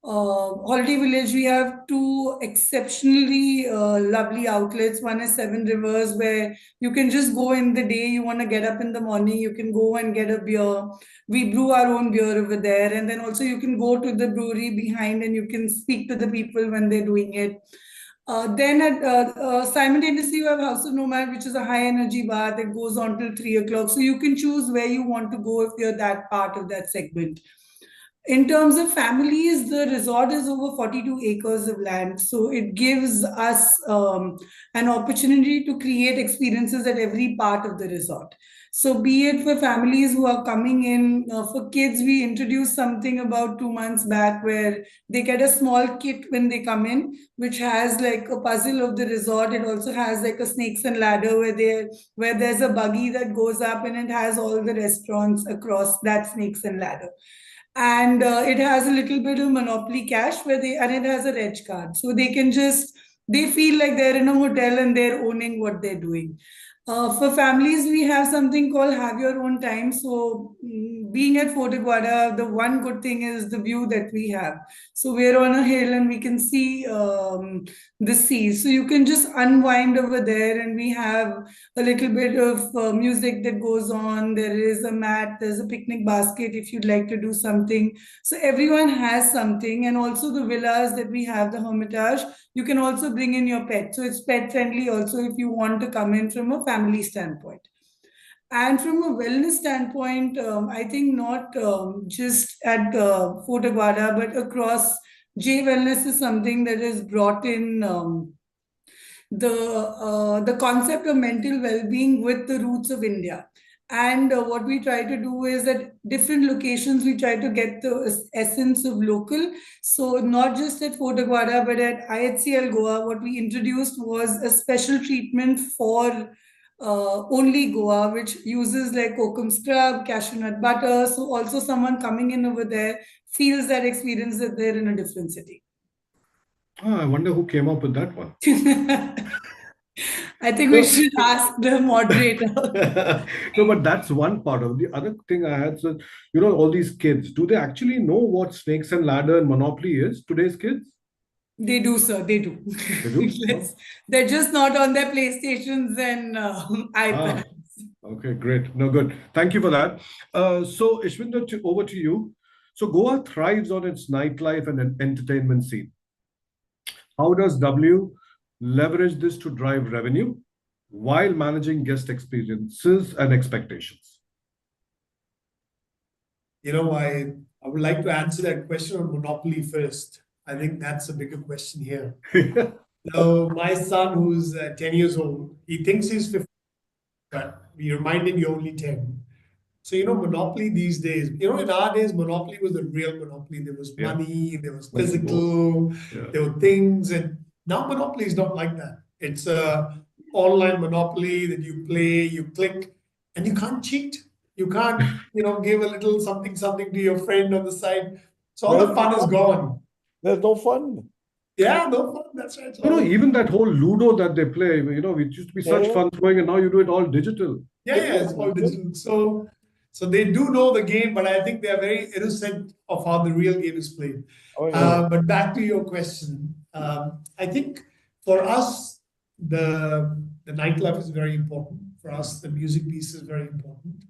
Holiday Village, we have two exceptionally lovely outlets. One is Seven Rivers, where you can just go in the day you want to get up in the morning. You can go and get a beer. We brew our own beer over there. And then also you can go to the brewery behind and you can speak to the people when they're doing it. Then simultaneously, you have House of Nomad, which is a high energy bar that goes on till 3 o'clock. So you can choose where you want to go if you're that part of that segment. In terms of families, the resort is over 42 acres of land. So it gives us an opportunity to create experiences at every part of the resort. So be it for families who are coming in, for kids, we introduced something about 2 months back where they get a small kit when they come in, which has like a puzzle of the resort. It also has like a snakes and ladder where there's a buggy that goes up and it has all the restaurants across that snakes and ladder. And it has a little bit of Monopoly cash and it has a reg card. So they feel like they're in a hotel and they're owning what they're doing. For families, we have something called Have Your Own Time. So being at Fort Aguada, the one good thing is the view that we have. So we're on a hill and we can see the sea. So you can just unwind over there, and we have a little bit of music that goes on. There is a mat, there's a picnic basket if you'd like to do something. So everyone has something. And also the villas that we have, the Hermitage, you can also bring in your pet. So it's pet friendly also if you want to come in from a family standpoint. And from a wellness standpoint, I think not just at Fort Aguada, but across, J Wellness is something that has brought in the concept of mental well-being with the roots of India. And what we try to do is at different locations, we try to get the essence of local. So not just at Fort Aguada, but at IHCL Goa, what we introduced was a special treatment for only Goa, which uses like kokum scrub, cashew nut butter. So also someone coming in over there feels that experience that they're in a different city. Oh, I wonder who came up with that one. I think we should ask the moderator. No, but that's one part of it. The other thing I had was, all these kids, do they actually know what Snakes and Ladder and Monopoly is, today's kids? They do, sir. They do. They do? Yes. They're just not on their PlayStations and iPads. Okay, great. No, good. Thank you for that. So, Ishwinder, over to you. So, Goa thrives on its nightlife and an entertainment scene. How does W leverage this to drive revenue while managing guest experiences and expectations? I would like to answer that question on Monopoly first. I think that's a bigger question here. So my son, who's 10 years old, he thinks he's 50, but we remind him you're only 10. So, Monopoly these days, in our days, Monopoly was the real Monopoly. There was money, there was physical, there were things. And now Monopoly is not like that. It's online monopoly that you play, you click, and you can't cheat. You can't, give a little something to your friend on the side. So all the fun is gone. There's no fun. Yeah, no fun. That's right. Even that whole Ludo that they play, it used to be such fun throwing, and now you do it all digital. Yeah, it's all digital. So they do know the game, but I think they are very innocent of how the real game is played. Oh, yeah. But back to your question, I think for us, the nightlife is very important. For us, the music piece is very important.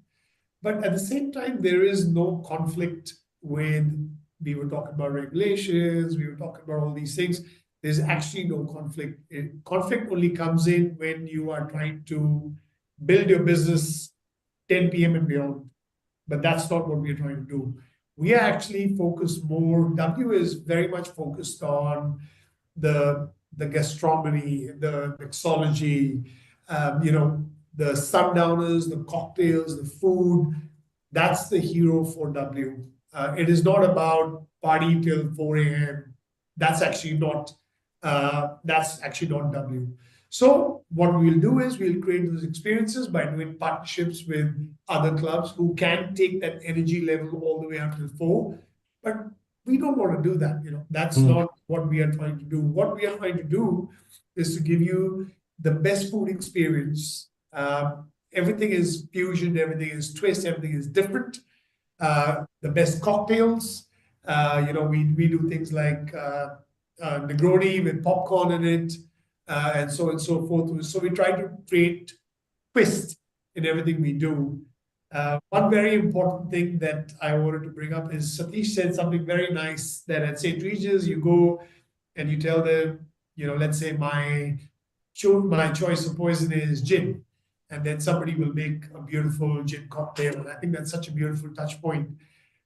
But at the same time, there is no conflict with, we were talking about regulations, we were talking about all these things. There's actually no conflict. Conflict only comes in when you are trying to build your business 10 p.m. and beyond. But that's not what we're trying to do. We are actually focused more, W is very much focused on the gastronomy, the mixology, the sundowners, the cocktails, the food. That's the hero for W. It is not about party till 4 a.m. That's actually not W. So what we'll do is we'll create those experiences by doing partnerships with other clubs who can take that energy level all the way up to 4. But we don't want to do that. That's not what we are trying to do. What we are trying to do is to give you the best food experience. Everything is fusion, everything is twist, everything is different. The best cocktails. We do things like Negroni with popcorn in it. And so on and so forth. So we try to create twist in everything we do. One very important thing that I wanted to bring up is Satish said something very nice, that at St. Regis, you go and you tell them, let's say my choice of poison is gin. And then somebody will make a beautiful gin cocktail. And I think that's such a beautiful touch point.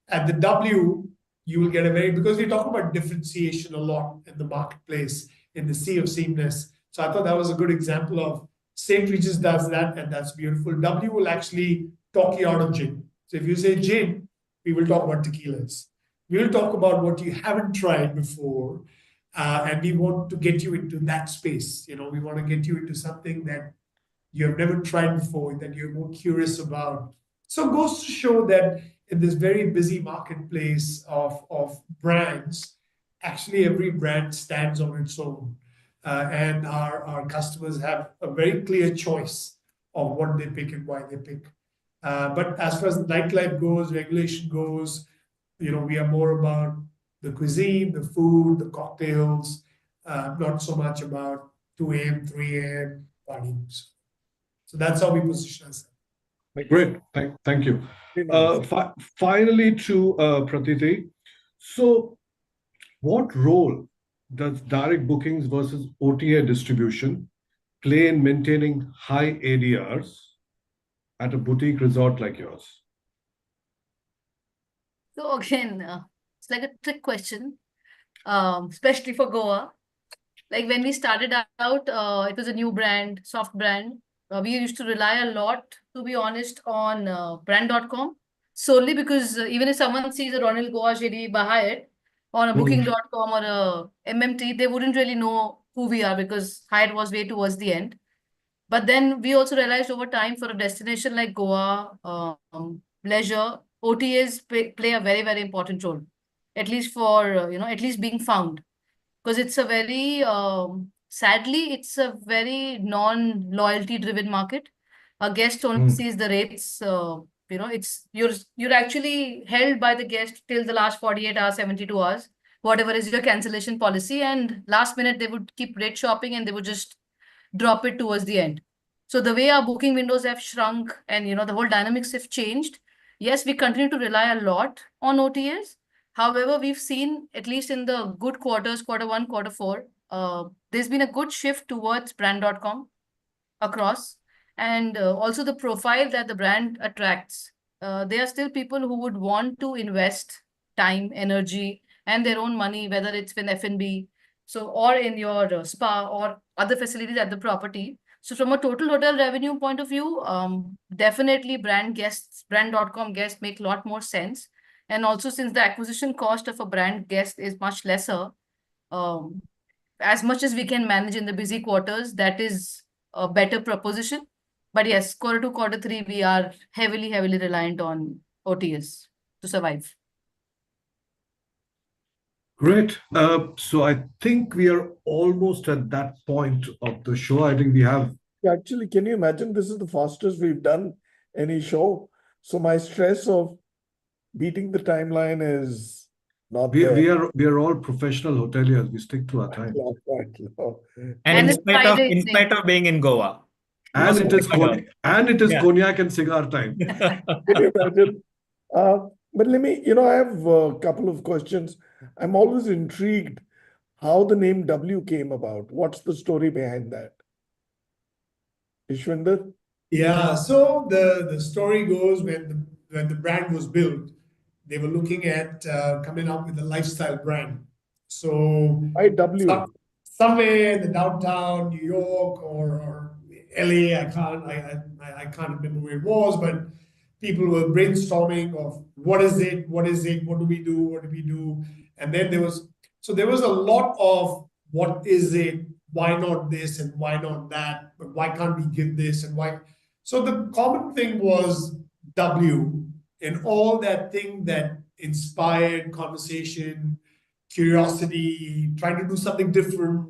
At the W, you will get because we talk about differentiation a lot in the marketplace, in the sea of sameness. So I thought that was a good example of St. Regis does that, and that's beautiful. W will actually talk you out of gin. So if you say gin, we will talk about tequilas. We will talk about what you haven't tried before, and we want to get you into that space. We want to get you into something that you have never tried before, that you're more curious about. So it goes to show that in this very busy marketplace of brands, actually every brand stands on its own. And our customers have a very clear choice of what they pick and why they pick. But as far as nightlife goes, regulation goes, we are more about the cuisine, the food, the cocktails, not so much about 2 a.m., 3 a.m. parties. So that's how we position ourselves. Great. Thank you. Finally, to Pratiti. So what role does direct bookings versus OTA distribution play in maintaining high ADRs at a boutique resort like yours? So again, it's like a trick question, especially for Goa. Like when we started out, it was a new brand, soft brand. We used to rely a lot, to be honest, on brand.com, solely because even if someone sees a Ronil Goa JD by Hyatt on a booking.com or a MMT, they wouldn't really know who we are because Hyatt was way towards the end. But then we also realized over time, for a destination like Goa, leisure, OTAs play a very, very important role, at least for, at least being found. Because it's a very, sadly, it's a very non-loyalty driven market. A guest only sees the rates, it's you're actually held by the guest till the last 48 hours, 72 hours, whatever is your cancellation policy. And last minute, they would keep rate shopping and they would just drop it towards the end. So the way our booking windows have shrunk and, the whole dynamics have changed. Yes, we continue to rely a lot on OTAs. However, we've seen, at least in the good quarters, Q1, Q4, there's been a good shift towards brand.com across. And also the profile that the brand attracts. There are still people who would want to invest time, energy, and their own money, whether it's in F&B, or in your spa or other facilities at the property. So from a total hotel revenue point of view, definitely brand.com guests make a lot more sense. And also, since the acquisition cost of a brand guest is much lesser, as much as we can manage in the busy quarters, that is a better proposition. But yes, quarter 2, quarter 3, we are heavily reliant on OTS to survive. Great. So I think we are almost at that point of the show. I think we have. Actually, can you imagine? This is the fastest we've done any show. So my stress of beating the timeline is not there. We are all professional hoteliers. We stick to our time. And it's Friday in spite of being in Goa. And it is Yeah. cognac and cigar time. Can you imagine? But let me, I have a couple of questions. I'm always intrigued how the name W came about. What's the story behind that? Ishwinder? Yeah, so the story goes when the brand was built, they were looking at coming up with a lifestyle brand. So Why W? somewhere in the downtown New York or LA, I can't remember where it was, but people were brainstorming of what is it, what do we do, and then there was a lot of what is it, why not this and why not that, but why can't we give this and why. So the common thing was W, and all that thing that inspired conversation, curiosity, trying to do something different.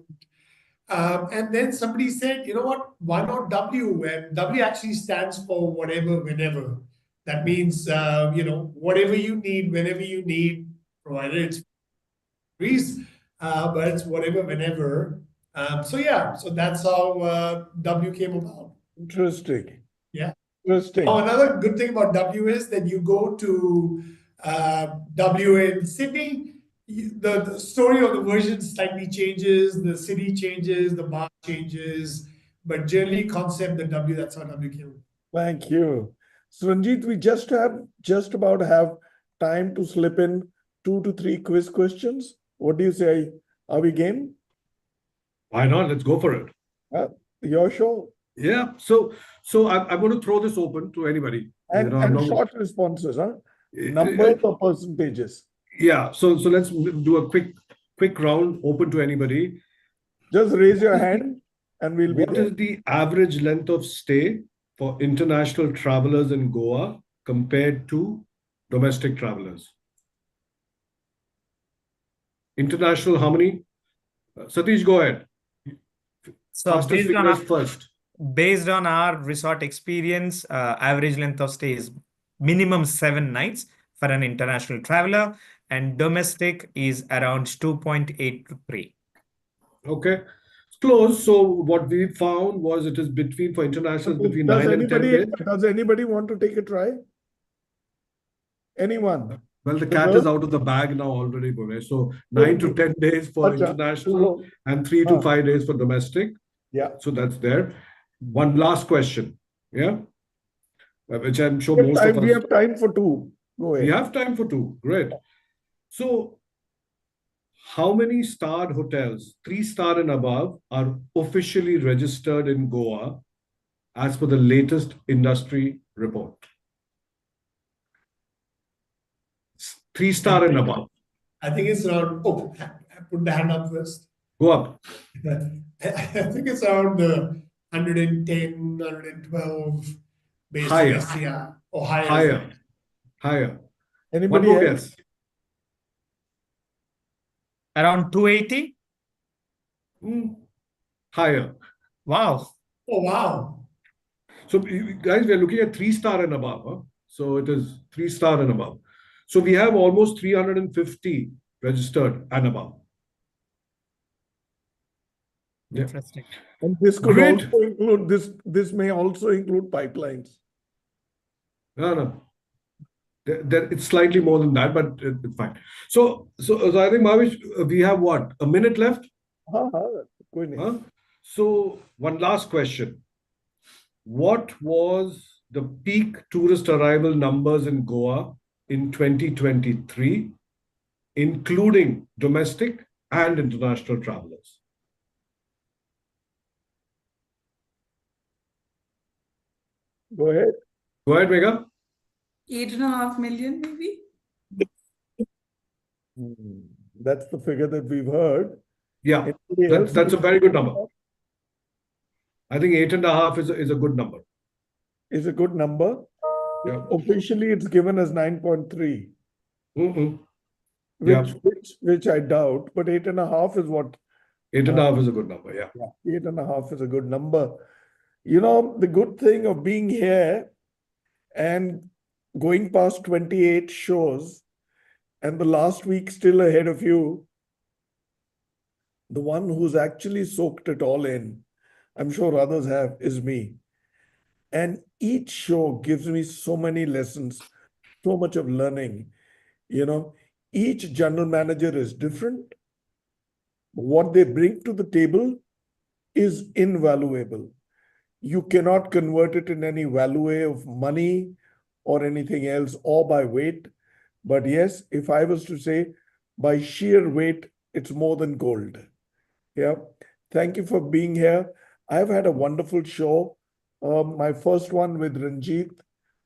And then somebody said, you know what, why not W? And W actually stands for whatever, whenever. That means, whatever you need, whenever you need, provided it's free, but it's whatever, whenever. So that's how W came about. Interesting. Yeah. Interesting. Oh, another good thing about W is that you go to W in Sydney, the story of the version slightly changes, the city changes, the bar changes, but generally concept the W, that's how W came. Thank you. So Ranjit, we just about have time to slip in 2 to 3 quiz questions. What do you say? Are we game? Why not? Let's go for it. Your show. Yeah. So I'm going to throw this open to anybody. And short responses, huh? Numbers or percentages? Yeah. So let's do a quick round, open to anybody. Just raise your hand and we'll be there. What is the average length of stay for international travelers in Goa compared to domestic travelers? International, how many? Satish, go ahead. So based on our resort experience, average length of stay is minimum 7 nights for an international traveler, and domestic is around 2.8 to 3. Okay. Close. So what we found was it is between 9 and 10 days. Does anybody want to take a try? Anyone? Well, the cat is out of the bag now already, Bhuvanesh. So 9 to 10 days for international and 3 to 5 days for domestic. Yeah. So that's there. One last question. Yeah. Which I'm sure most of us. We have time for 2. Go ahead. We have time for 2. Great. So how many starred hotels, 3-star and above, are officially registered in Goa as per the latest industry report? 3-star and above. I think it's around, put the hand up first. Go up. I think it's around 110, 112. Higher. Or higher. Higher. Anybody One more else? guess. Around 280? Higher. Wow. Oh, wow. So guys, we are looking at 3-star and above. Huh? So it is 3-star and above. So we have almost 350 registered and above. Yeah. Interesting. And this could also include this may also include pipelines. No. It's slightly more than that, but it's fine. So I think, Mavish, we have what? A minute left? So one last question. What was the peak tourist arrival numbers in Goa in 2023, including domestic and international travelers? Go ahead. Go ahead, Megha. 8.5 million, maybe. That's the figure that we've heard. Yeah, that's a very good number. I think 8.5 is a good number. Is a good number. Yeah. Officially, it's given as 9.3, Mm-mm. which I doubt, but 8.5 is what. 8.5 is a good number. Yeah. Yeah, 8.5 is a good number. You know, the good thing of being here and going past 28 shows and the last week still ahead of you, the one who's actually soaked it all in, I'm sure others have, is me. And each show gives me so many lessons, so much of learning. You know, each general manager is different. What they bring to the table is invaluable. You cannot convert it in any value of money or anything else or by weight. But yes, if I was to say by sheer weight, it's more than gold. Yeah. Thank you for being here. I've had a wonderful show. My first one with Ranjit,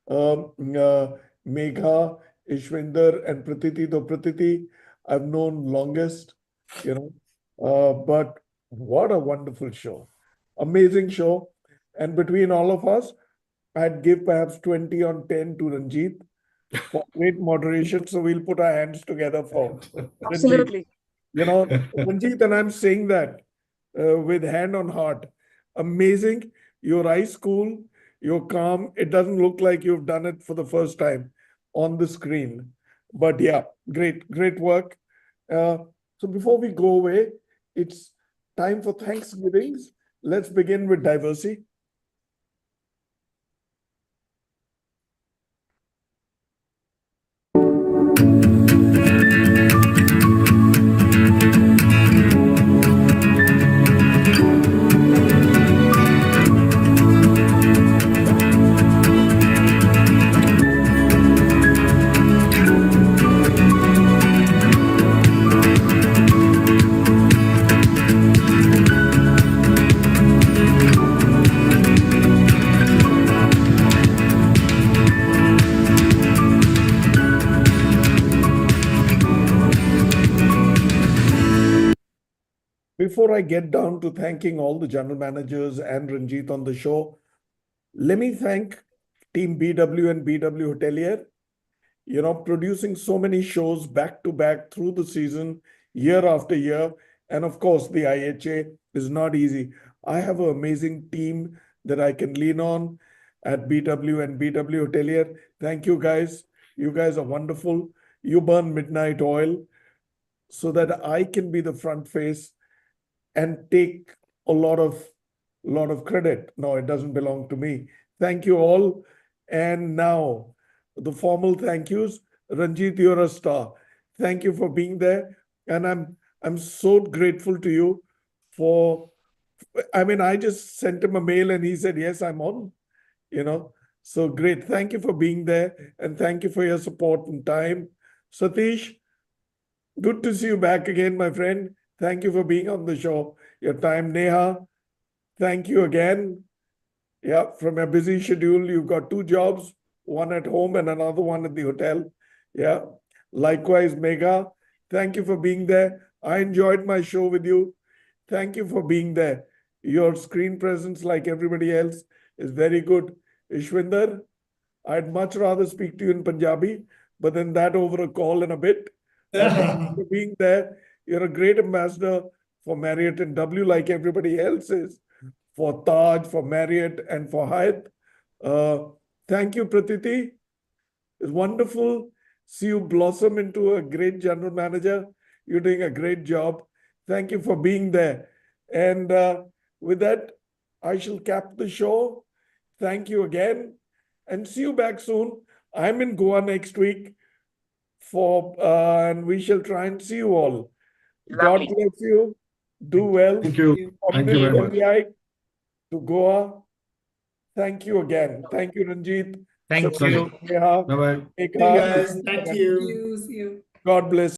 Megha, Ishwinder, and Pratiti. Though Pratiti, I've known longest, you know. But what a wonderful show. Amazing show. And between all of us, I'd give perhaps 20 on 10 to Ranjit for great moderation. So we'll put our hands together for Ranjit. Absolutely. You know, Ranjit, and I'm saying that with hand on heart. Amazing. You're ice cool. You're calm. It doesn't look like you've done it for the first time on the screen. But yeah, great work. So before we go away, it's time for Thanksgivings. Let's begin with Diversey. Before I get down to thanking all the general managers and Ranjit on the show, let me thank Team BW and BW Hotelier, you know, producing so many shows back to back through the season, year after year. And of course, the IHA is not easy. I have an amazing team that I can lean on at BW and BW Hotelier. Thank you, guys. You guys are wonderful. You burn midnight oil so that I can be the front face and take a lot of credit. No, it doesn't belong to me. Thank you all. And now the formal thank yous. Ranjit, you're a star. Thank you for being there. And I'm so grateful to you for, I mean, I just sent him a mail and he said, yes, I'm on, you know. So great. Thank you for being there. And thank you for your support and time. Satish, good to see you back again, my friend. Thank you for being on the show. Your time, Neha. Thank you again. Yeah, from a busy schedule, you've got 2 jobs, one at home and another one at the hotel. Yeah. Likewise, Megha. Thank you for being there. I enjoyed my show with you. Thank you for being there. Your screen presence, like everybody else, is very good. Ishwinder, I'd much rather speak to you in Punjabi, but then that over a call in a bit. Thank you for being there. You're a great ambassador for Marriott and W, like everybody else is, for Taj, for Marriott, and for Hyatt. Thank you, Pratiti. It's wonderful. See you blossom into a great general manager. You're doing a great job. Thank you for being there. And with that, I shall cap the show. Thank you again. And see you back soon. I'm in Goa next week and we shall try and see you all. God Lovely. bless you. Do well. Thank you. Thank you very much. To Goa. Thank you again. Thank you, Ranjit. Thank Satish, you. Neha, Bye-bye. Megha. Hey guys, thank you. See you. God bless.